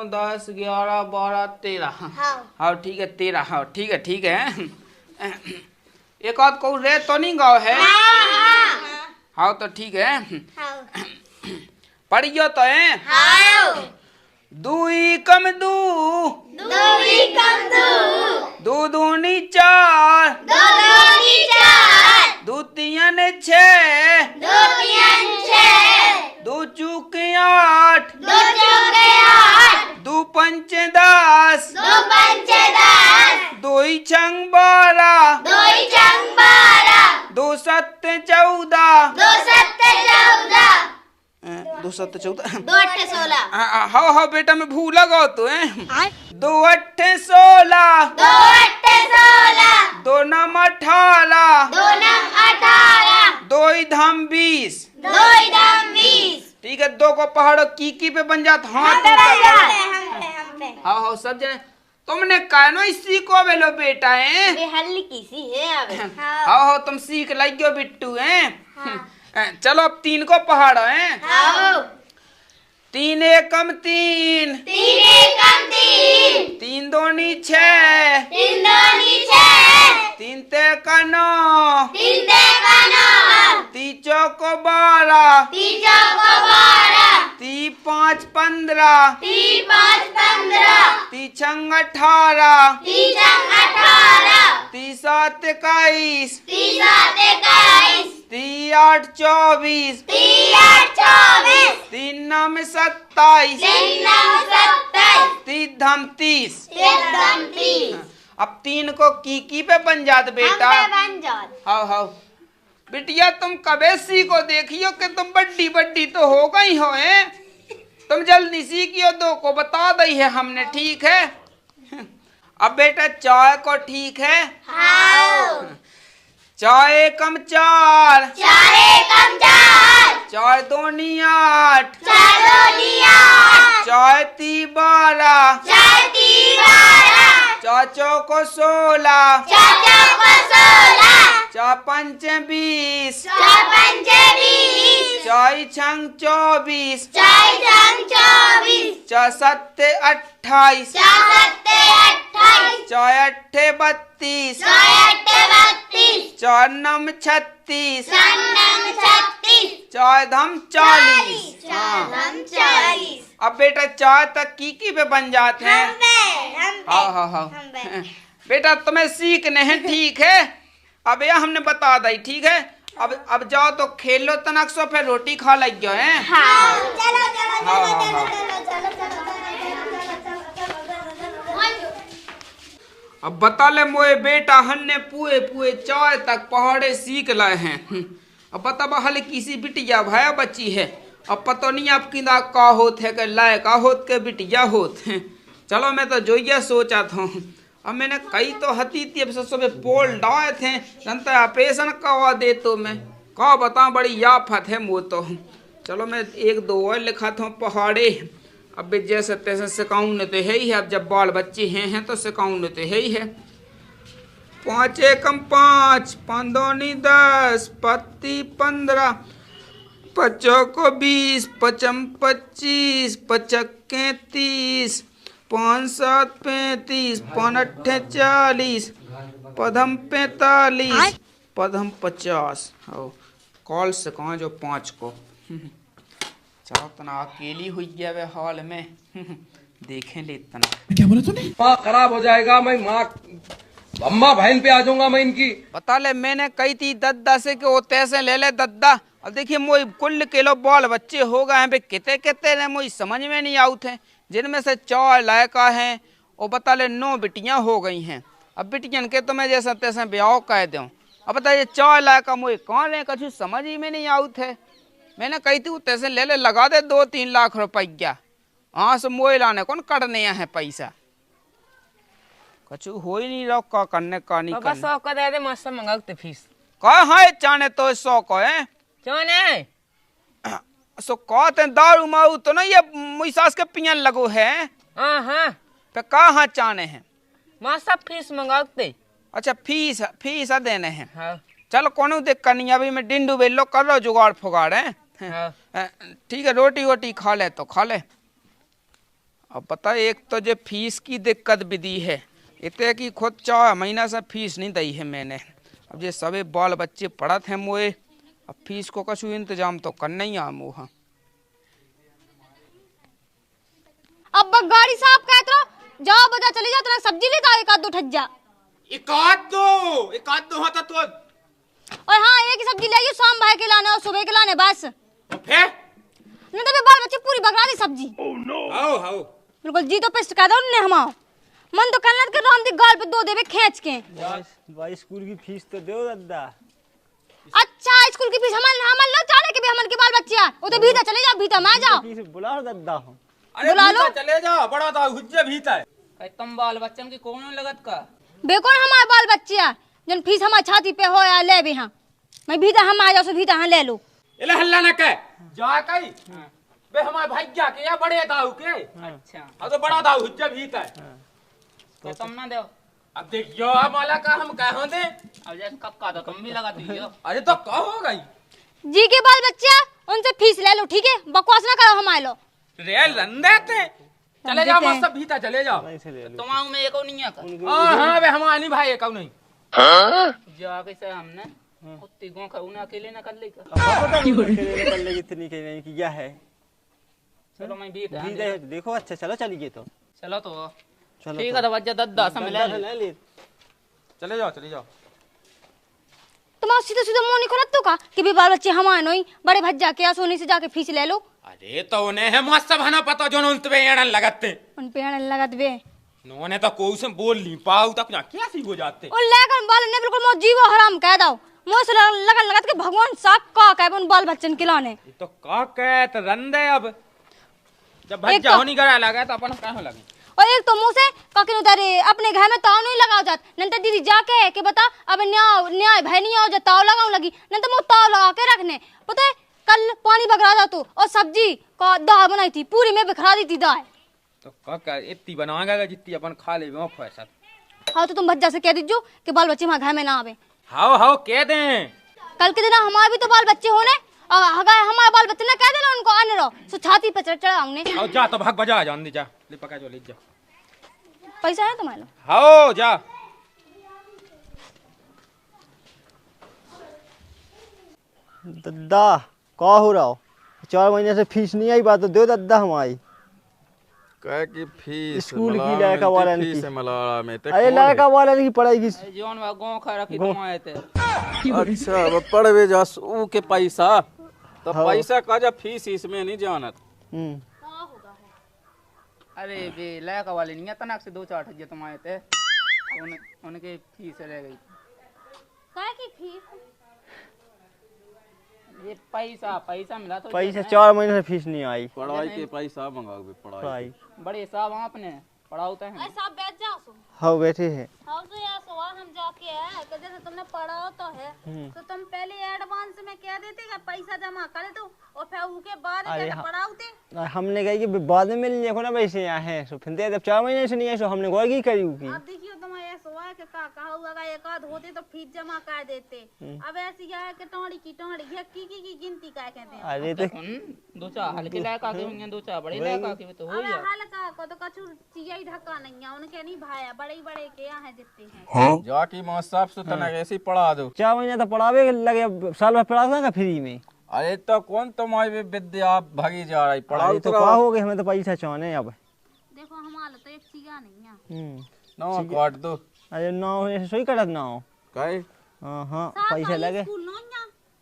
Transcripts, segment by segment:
10 11 12 13। हाँ ठीक है 13। हाँ ठीक है। एक आध को रे तो नहीं गाँव है। हाँ तो ठीक है। पढ़ियो तो है। दुई कम दू, दू दूनी चार, दू तीन छः, दू चूके 8, दू पंचे 10, दुई छंग 12, दू सत्ते 14, दो सत्ते 14। हाँ बेटा मैं भूला गो तो है। 2 8 16, 2 9 18, 2 धम 20। ठीक है 2 को पहाड़ों की पे बन जाता। हाँ सब जने तुमने कहनो इसी को बेलो बेटा है। हाँ तुम सीख लगे बिट्टू है। चलो अब 3 को पहाड़ है। 3 एकम 3, 3 दूनी 6, 3 ते का 9, 3 चौको 12, 3 5 15, 3 छंग 18, 3 7 21, 3 8 24, 3 9 27, 3 धम 30। अब 3 को की पे बन जात बेटा। हाँ बिटिया तुम कबे सीखो देखियो कि तुम बड्डी तो हो गई हो है। तुम जल्दी सीखियो 2 को बता दी है हमने। ठीक है अब बेटा चाय को ठीक है। चार एकम 4, 4 दूनी 8, 4 ती 12, 4 चौको 16, 4 पंचे 20, 4 छंग 24, 4 सत्ते 28, 4 अट्ठे 32, 4 नम 36, 4 धम 40। अब बेटा 4 तक की पे बन जाते हैं। हाँ बेटा तुम्हें सीखने हैं। ठीक है अब यह हमने बता दी। ठीक है अब जाओ तो खेल लो तनक सो फिर रोटी खा लग गयो है। अब बता ले मोए बेटा हन्ने पुए चाय तक पहाड़े सीख लाए हैं। अब बता हल किसी बिटिया भाया बच्ची है। अब पता नहीं आप किदा का होत है कि लाए का होत के बिटिया होत है। चलो मैं तो जो ये सोचा था। अब मैंने कई तो हती थी अब सुबह पोल डाए थे जनता ऑपरेशन करवा दे तो मैं का बता बड़ी याफत है वो तो। चलो मैं 1 2 और लिखा था पहाड़े। अब जैसे तैसे सिकाउन तो है ही है। अब जब बाल बच्चे हैं तो सिकाउन तो है ही है। 5 एकम 5, 5 दूनी 10, पत्ती 15, 5 को 20, 5 25, 5 30, 5 7 35, 5 8 40, पधम 45, पधम 50। कॉल से कहाँ जो 5 को। चलो तना अकेली हुई गया वे हॉल में। देखें ले तना क्या बोला तूने। माँ खराब हो जाएगा। मैं माँ अम्मा बहन पे आ जाऊंगा मैं इनकी। बता ले मैंने कही थी दद्दा से कि वो तैसे ले ले दद्दा। अब देखिए मोई कुल किलो बाल बच्चे हो गए हैं कितने ने मुझे समझ में नहीं आउत है। जिनमें से 4 लायका हैं और बता ले 9 बिटियां हो गई हैं। अब बिटियन के तो मैं जैसा तैसे ब्याह कह दूँ। अब बताइए 4 लायका मुझे कौन है कछु समझ ही में नहीं आउत है। मैंने कही थी वो तैसे ले ले लगा दे 2-3 लाख रुपया। हाँ से मोए लाने कौन करने है पैसा। कछु हो ही नहीं रहा का करने का नहीं करने। 100 का दे दे मास्टर मंगाते फीस का है चाने तो 100 को है चाने सो कहते दारू मारू तो नहीं ये मुई सास के पियन लगो है। हाँ पे कहाँ चाने हैं मास्टर फीस मंगाते। अच्छा फीस देने हैं। हाँ चलो कोनो दिक्कत नहीं अभी मैं डिंडू बेलो कर लो जुगाड़ फुगाड़ है। हाँ ठीक है रोटी वोटी खा ले तो खा ले। अब पता एक तो जो फीस की दिक्कत विधि है, इतने की खुद 4 महीना से फीस नहीं दी है मैंने। अब ये सभी बाल बच्चे पढ़त हैं मोए, अब फीस को कछु इंतजाम तो करना ही आ मोहा। अब गाड़ी साफ कहत रहो, जाओ बाजार चले जाओ, तेरा सब्जी लेता एक आध दो ठज्जा। एक आध दो होता तो। और हाँ, एक ही सब्जी ले आइयो, शाम भाई के लाने और सुबह के लाने बस। तो फिर नहीं तो बाल बच्चे पूरी बकरा दी सब्जी। आओ बिल्कुल जी तो पेस्ट कर दो उन्हें हमाओ। मन तो करना के राम दी गाल पे दो देवे खींच के। भाई स्कूल की फीस तो दो दादा। अच्छा स्कूल की फीस हमन लो चाले के भी हमन के बाल बच्चे और तो भीतर चले जाओ, भीतर मैं जाओ। फीस बुला दादा हूं। अरे बुला लो। भीतर चले जाओ, बड़ा था हुज्जे भीतर। तुम बाल बच्चन की कौन लगत का? बेकोन हमारे बाल बच्चे आ, जन फीस हमारे छाती पे हो या ले भी हां। मैं भीतर हम आ जाओ, सो भीतर हां ले लो। इले हल्ला न कह जा कई बे हमारे भैया के या बड़े दाऊ के। अच्छा अब तो बड़ा दाऊ हुज्जे भीतर। तो तुम ना दो। अब देखियो माला का हम कहो दे। अब जैसे कक्का तो तुम भी लगा दियो। अरे तो कहो गई जी के बाल बच्चे उनसे फीस ले लो, ठीक है? बकवास ना करो हमारे लो। रे लंदे थे। चले जाओ मस्त भीतर चले जाओ। तुम आओ में एको नहीं आका। हां बे हमारी भाई एको नहीं। जा कैसे हमने कुत्ती गो का उन्हें अकेले ना कर ले का। पता नहीं कर ले इतनी कहीं नहीं किया है। चलो मैं भी देखो अच्छा चलो चलिए तो। चलो तो चलो ठीक है तो बच्चा दद्दा सब मिला ले। चले जाओ। तुम सीधा सीधा मुंह नहीं खोलत तो का कि भी बाल बच्चे हमारे नहीं, बड़े भज्जा के सोनी से जाके फीस ले लो। अरे तो उन्हें है मस्त बना पता जो उन पे एड़न लगते। उन पे आने लगत बे। उन्होंने तो कोई से बोल नहीं पाऊ तक ना क्या सी हो जाते। और लेकर बाल ने बिल्कुल मो जीवो हराम कह दो। मुंह से लगत के भगवान साफ का कह उन बाल बच्चन खिलाने। ये तो का कहत रंदे अब जब भज्जा होनी करा लगा तो अपन कहां लगे। और एक तो मुंह से काकिन उधर अपने घर में ताव नहीं लगाओ जात। नंतर दीदी जाके के बता अब न्याय भाई नहीं आओ जा ताव लगाऊं लगी। नंतर मुंह ताव लगा के रखने। पता है कल पानी बगरा जा तू और सब्जी का दाल बनाई थी, पूरी में बिखरा दी थी दाल। तो का इतनी बनाएगा जितनी अपन खा ले वो फैसा। हाँ तो तुम भज्जा से कह दीजियो कि बाल बच्चे हमारे घर में ना आवे। हाओ कह दे। कल के दिन हमारे भी तो बाल बच्चे होने, अगर हमारे बाल बच्चे ने कह देना उनको आने रहो, सो छाती पे चढ़ाऊंने। आओ जा तो भाग बजा जान दे जा ले पका जो ले जा। पैसा है तुम्हारे लो? हाओ जा। दादा का हो रहा हो? 4 महीने से फीस नहीं आई, बात तो दो दादा हमारी। कह की फीस स्कूल की लड़का वाला फीस है मलाड़ा में ते अरे लड़का वाला की पढ़ाई की। जोन वा गो खा रखी तुम आए थे। अच्छा अब पढ़वे जा ऊ के पैसा तो पैसा का जा फीस इसमें नहीं जानत। अरे बे लड़का वाले नहीं तनाक से 2-4 ठज्जे तुम आए थे। उनके फीस रह गई। काय की फीस? ये पैसा मिला तो पैसा 4 महीने से फीस नहीं आई। पढ़ाई के पैसा मंगाओगे पढ़ाई बड़े साहब आपने पढ़ाते हैं। सब बैठ जाओ सो। हाँ बैठे हैं। हाँ तो यार सवाल हम जाके है कि जैसे तुमने पढ़ा तो है तो तुम पहले एडवांस में कह देते कि पैसा जमा कर दो और फिर उसके बाद क्या पढ़ाओते। हमने कही कि बाद में मिल देखो ना पैसे यहाँ है सो फिर दे, जब 4 महीने से नहीं है सो हमने गौर की करी की। अब देखियो तुम्हारे ऐसा हुआ है कि का कहा हुआ अगर एक आध होते तो फीस जमा कर देते। अब ऐसी है कि टोड़ी की की गिनती क्या कहते हैं। अरे तो 2-4 हल्के लड़का के होंगे, 2-4 बड़े लड़का के तो हो जा। हल्का को तो कछु चिया ढक्का नहीं है, उनके नहीं भाया बड़े बड़े के यहाँ जितने हैं। जाकी मां साहब से तना ऐसे ही पढ़ा दो। 4 महीने तो पढ़ावे लगे, साल भर पढ़ा फ्री में। अरे तो कौन तुम्हारी विद्या भागी जा रही पढ़ाओ तो क्या हो गए, हमें तो पैसा चाहने अब। देखो हमारा तो एक चिया नहीं है। ना काट दो। अरे ना ऐसे सोई कटत ना हो काहे हाँ पैसा लगे। स्कूल नहीं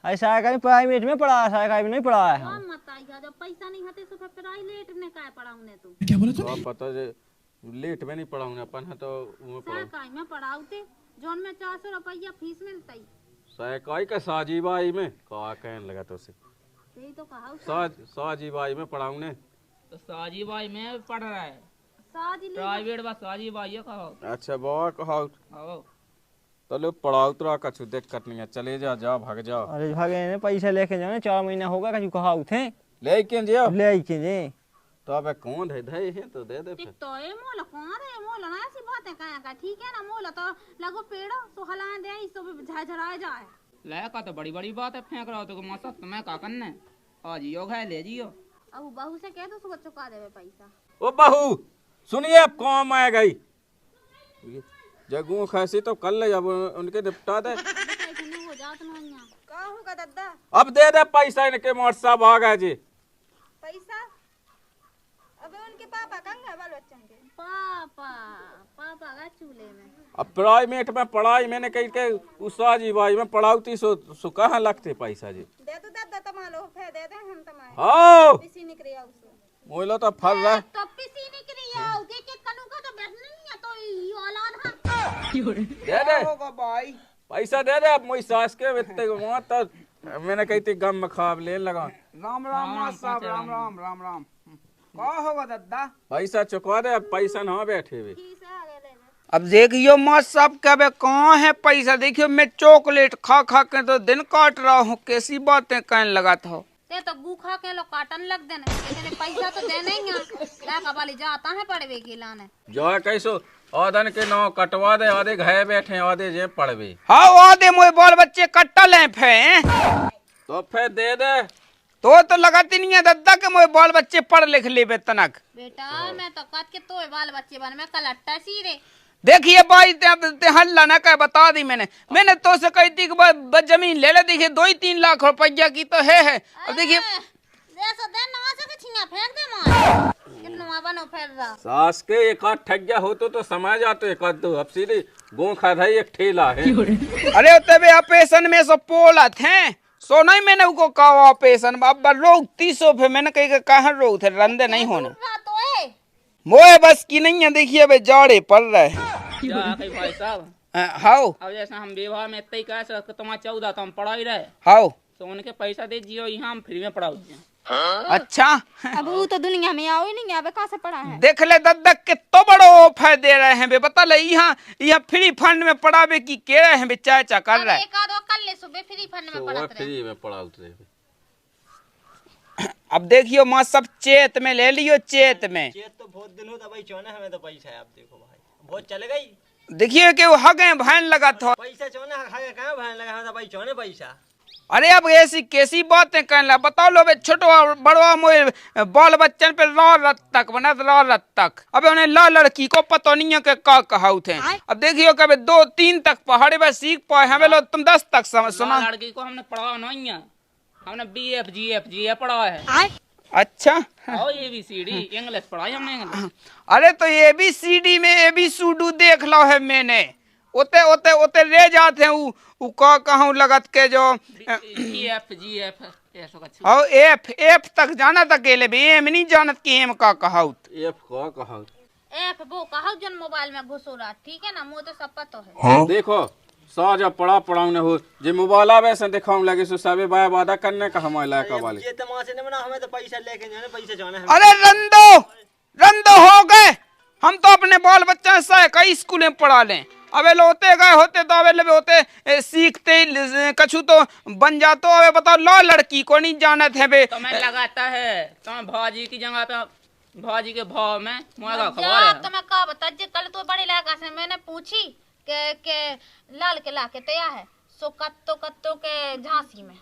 ऐसा है प्राइवेट में पढ़ा, सरकारी में नहीं पढ़ा है हम। मत आइया जब पैसा नहीं हते तो फिर प्राइवेट में काय पढ़ाऊने तू। क्या बोला तू? पता जे लेट में नहीं पढ़ाऊंगा अपन है तो वो सरकारी में पढ़ाऊते जोन में 400 रुपया फीस मिलता ही। सरकारी का साजीबाई में का कहने लगा तो से यही तो कहा साजीबाई में पढ़ाऊंने तो साजी भाई में पढ़ रहा है साजी प्राइवेट बस साजी भाई कहो। अच्छा बाबा कहा आओ तो लो पढ़ाओ तो कछु दिक्कत नहीं है चले जा भाग जाओ। अरे भागे ने पैसा लेके जाओ 4 महीना होगा कछु कहा उठे लेकिन जे ले के जे तो अब कौन है धई है तो दे दे फिर। तो ए मोला कौन है मोला ना ऐसी बात है का ठीक है ना मोला तो लगो पेड़ो सो हला दे इसो झझराए जाए। लड़का तो बड़ी बात है फेंक रहा हो तो मौसा तुम्हें का करना है आज यो घाय ले जियो। अब बहू से कह दो सो चुका देवे पैसा। ओ बहू सुनिए, अब काम आ गई जगू खासी तो कर ले, अब उनके निपटा दे। अब दे दे पैसा इनके, मोट साहब आ गए जी। पैसा अबे उनके पापा कहाँ है बाल बच्चन के? पापा का चूल्हे में। अब प्राइवेट में पढ़ाई मैंने कही के उषा जी भाई में पढ़ाऊती सो कहाँ लगते पैसा जी। दे तो दादा तमालो फे दे दे हम तमाए। हाँ पिसी निकली उसो। मोइलो तो फर रहा। तो पिसी निकली आओ के कनु का तो बैठ नहीं है तो ये औलाद हां। दे दे होगा भाई पैसा दे दे। अब मोई सास के बेटे को वहाँ तो मैंने कही थी गम में खाब ले लगा। राम राम माँ साहब, राम राम राम राम। का होगा दादा? पैसा चुका दे, अब पैसा ना बैठे हुए। अब देखियो माँ साहब कब कहाँ है पैसा। देखियो मैं चॉकलेट खा खा के तो दिन काट रहा हूँ, कैसी बातें कहने लगा था। ते तो गूखा के लो काटन लग देने, लेकिन पैसा तो देने ही है। लाका वाली जाता है पड़वे के लाने। जो है कैसो आदन के नाव कटवा दे, आधे घर बैठे आधे जे पड़वे। हाँ आधे मोए बाल बच्चे कट्टल हैं फे। तो फिर दे दे। तो लगाती नहीं है दादा के मोए बाल बच्चे पढ़ लिख ले तनक। बेटा मैं तो कद के तो बाल बच्चे बन में कलट्टा सी रे। देखिए भाई ते हल्ला ना कह, बता दी मैंने तो से कही थी कि जमीन ले ले। देखिए 2-3 लाख रुपया की तो है। अब देखिए जैसा दे ना से छिया फेंक दे मार कितना बनो फेर रहा। सास के एक आध ठग्या हो तो समझ जाते एक आध दो। अब सीधी गो खा था एक ठेला है। अरे तबे ऑपरेशन में सब पोलत हैं सो नहीं मैंने उनको कहा ऑपरेशन। अब रोग 30 पे मैंने कही कहा रोग थे रंदे नहीं होने मोए बस की नहीं है। देखिए भाई जाड़े पड़ रहे हैं भाई साहब। हाउ अब जैसे हम विवाह में इतना ही कह सकते तुम्हारा 14 तो हम पढ़ाई रहे हाउ तो उनके पैसा दे जियो, यहाँ हम फ्री में पढ़ाओ। अच्छा अब वो तो दुनिया में आओ ही नहीं, अब कहाँ से पढ़ा है। देख ले दद्दक के तो बड़ो ऑफर दे रहे हैं बे। बता ले यहाँ फ्री फंड में पढ़ावे की कह रहे हैं बे। चाचा कर रहा है एक आधो कल ले सुबह फ्री फंड में पढ़ाते रहे। फ्री में पढ़ाते। अब देखियो माँ सब चेत में ले लियो। चेत में तो बहुत दिन हो भाई चौने हमें तो पैसा है। आप देखो भाई बहुत चले गई। देखिए कि वो हगे भैन लगा था पैसा चौने कहाँ भाई लगा था भाई चौने पैसा। अरे अब ऐसी कैसी बातें कहने लगा। बताओ लो बे छोटवा बड़वा मोए बाल बच्चन पे ला रत तक बना ला रत तक। अब उन्हें ला लड़की को पता नहीं है कि का कहा थे। अब देखियो कभी 2-3 तक पहाड़ी पे सीख पाए हमें लोग तुम 10 तक सुना। लड़की को हमने पढ़ा नहीं है, हमने BF पढ़ा है। अच्छा और ABCD इंग्लिश पढ़ाई हमने इंग्लिश। अरे तो ABCD में ABCD देख लो है मैंने। ओते ओते ओते ले जाते हैं उ का कहूँ लगत के जो GF ऐसा कुछ। और F तक जाना तक के ले भी एम नहीं जानत कि एम का कहाउत। एफ का कहा एफ वो कहा जन मोबाइल में घुसो रहा। ठीक है ना, मुझे तो सब पता है। देखो सा जब पढ़ाऊने हो जे मोबाइल आवे से दिखाऊं लगे सो सबे बाय वादा करने का हमारे लायक वाले। ये तमाशे ने बना हमें तो पैसा लेके जाने पैसा जाने। अरे रंदो हो गए। हम तो अपने बाल बच्चा से कई स्कूल में पढ़ा लें। अबे लोते गए होते तो अबे लबे होते सीखते कछु तो बन जातो। अबे बताओ लो लड़की को नहीं जानत है बे। तुम्हें लगाता है तुम भाजी की जगह पे भाजी के भाव में मुआगा खबर है। तुम्हें कहा बता जे कल तो बड़े इलाका से मैंने पूछी के लाल किला के तैयार है सो कत्तो के झांसी में।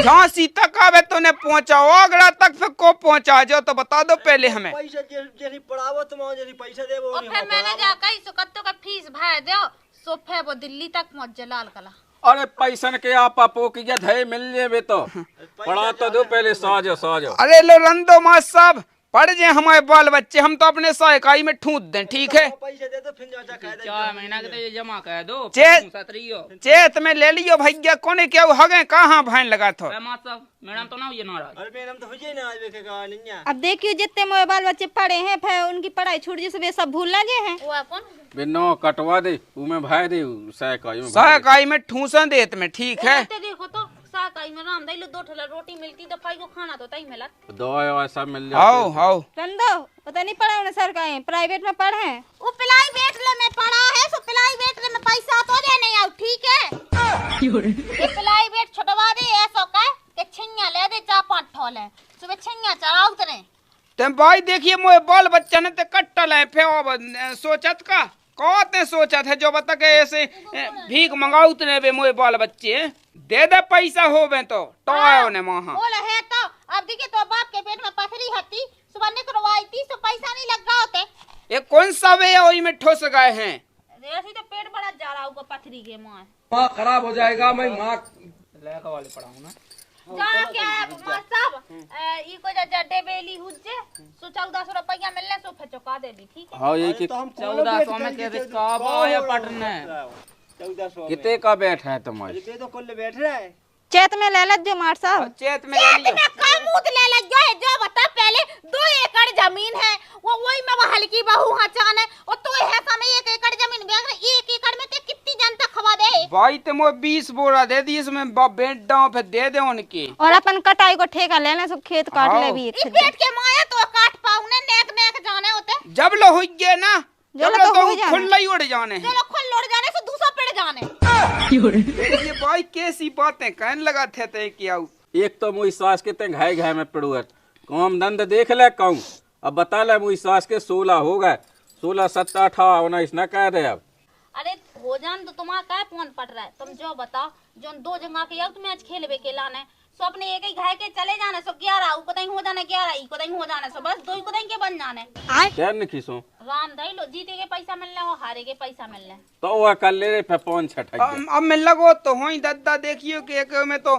झांसी तक आवे तो ने पहुंचाओ आगरा तक फिर को पहुंचा जाओ तो बता दो पहले हमें। पैसा जैसी पढ़ावो तुम जैसी पैसा दे वो और फिर मैंने जाकर सो कत्तो का फीस भर दो सो फिर वो दिल्ली तक पहुंच जा लाल किला। अरे पैसन के आप अपो की धय मिल जेबे तो पढ़ा तो दो पहले साजो। अरे लो रंदो माँ साहब पढ़ जाए हमारे बाल बच्चे। हम तो अपने सहायकाई में ठूंद दें। ठीक है पैसा दे दो फिर जाचा कह दे 4 महीना के तो ये जमा कर दो। चेत में ले लियो भैया कोने क्या हगे कहाँ भाइन लगा था। मैडम तो ना ये नाराज। अरे मैडम तो हो जाए ना आज देखेगा नहीं। अब देखियो जितने मोए बाल बच्चे पढ़े हैं फिर उनकी पढ़ाई छूट जिस वे सब भूलना जे हैं। वो कौन बिनो कटवा दे उमे भाई दे सहायकाई में ठूसन देत में। ठीक है देखो तो साकाई में राम दाई लो 2 ठेला रोटी मिलती तो फाई को खाना तो तई मिला दवा सब मिल हाउ हाउ रंदो पता नहीं पढ़ा उन्हें सरकारी प्राइवेट में पढ़े हैं। वो पिलाई बेट ले में पड़ा है सो पिलाई बेट ले में पैसा तो दे नहीं आउ। ठीक है ये पिलाई बेट छटवा दे ऐसा का के छिन्या ले दे 4-5 ठोले सुबह छिन्या चढ़ाओ तरे। ते भाई देखिए मोए बाल बच्चा ने ते कट्टल है फे सोचत का कहते सोचत है जो बता के ऐसे भीख मंगाऊ तने बे मोए बाल बच्चे दे दे पैसा होवे तो टोयो ने वहां बोले है तो अब देखिए तो बाप के पेट में पथरी हती सुबह निकलवाई थी, सो पैसा नहीं लग रहा होते। ये कौन सा वे है वही में ठोस गए हैं? ऐसे तो पेट बड़ा जा रहा होगा पथरी के माँ। दिमाग खराब हो जाएगा। मैं माँ लड़का वाले पढ़ाऊँ ना। जाना क्या है माँ साहब, ई को जड्डे बेली हुज्जे सो 1400 रुपया मिलने सो फिर चुका दे दी, ठीक है। हाँ ये कि 1400 में कैसे कब आया पटने? 1400 कितने का बैठ है तुम्हारी? ये तो कुल बैठ रहा है। चेत में ले लज्जो मार साहब। चेत में ले लियो। कामूत ले लज्जो है, जो बता पहले 2 एकड़ जमीन है, वो वही में वो हल्की बहू हचान है, और तो है समय 1 एकड़ जमीन बेच रहे, 1 एकड़ में ते कितनी जनता खवा दे। भाई तो मोए 20 बोरा दे दी, इसमें बेट डाउ फिर दे दे उनकी। और अपन कटाई को ठेका लेना, सब खेत काट ले भी इस पेट के माया तो काट पाऊ ने नेक नेक जाने होते। जब लो हुई गए ना, जब जब लो लो तो हो तो जाने। खुला ही उड़ जाने हैं। चलो खुल लौट जाने से दूसरा पेड़ जाने। ये भाई कैसी बातें कहने लगा थे ते क्या? एक तो मुई सास के ते घाय घाय में पड़ुअत काम धंध देख ले कहूँ। अब बता ले मुई सास के 16 हो गए, 16, 17, 18, 19 न कह दे। अब अरे हो जान तो तुम्हारा क्या फोन पट रहा है, तुम जो बताओ जो 2 जगह के यार मैच खेलबे के लाने सो अपने एक ही घाय के चले जाने सो 11 ऊ को दई हो जाने 11 ई को दई हो जाने सो बस 2 को दई के बन जाने। क्या न खीसो राम दई लो, जीते के पैसा मिलने और हारे के पैसा मिलने। तो वह कर ले रे 5-6 अब मैं लगो तो हो ही दद्दा देखियो कि एक में तो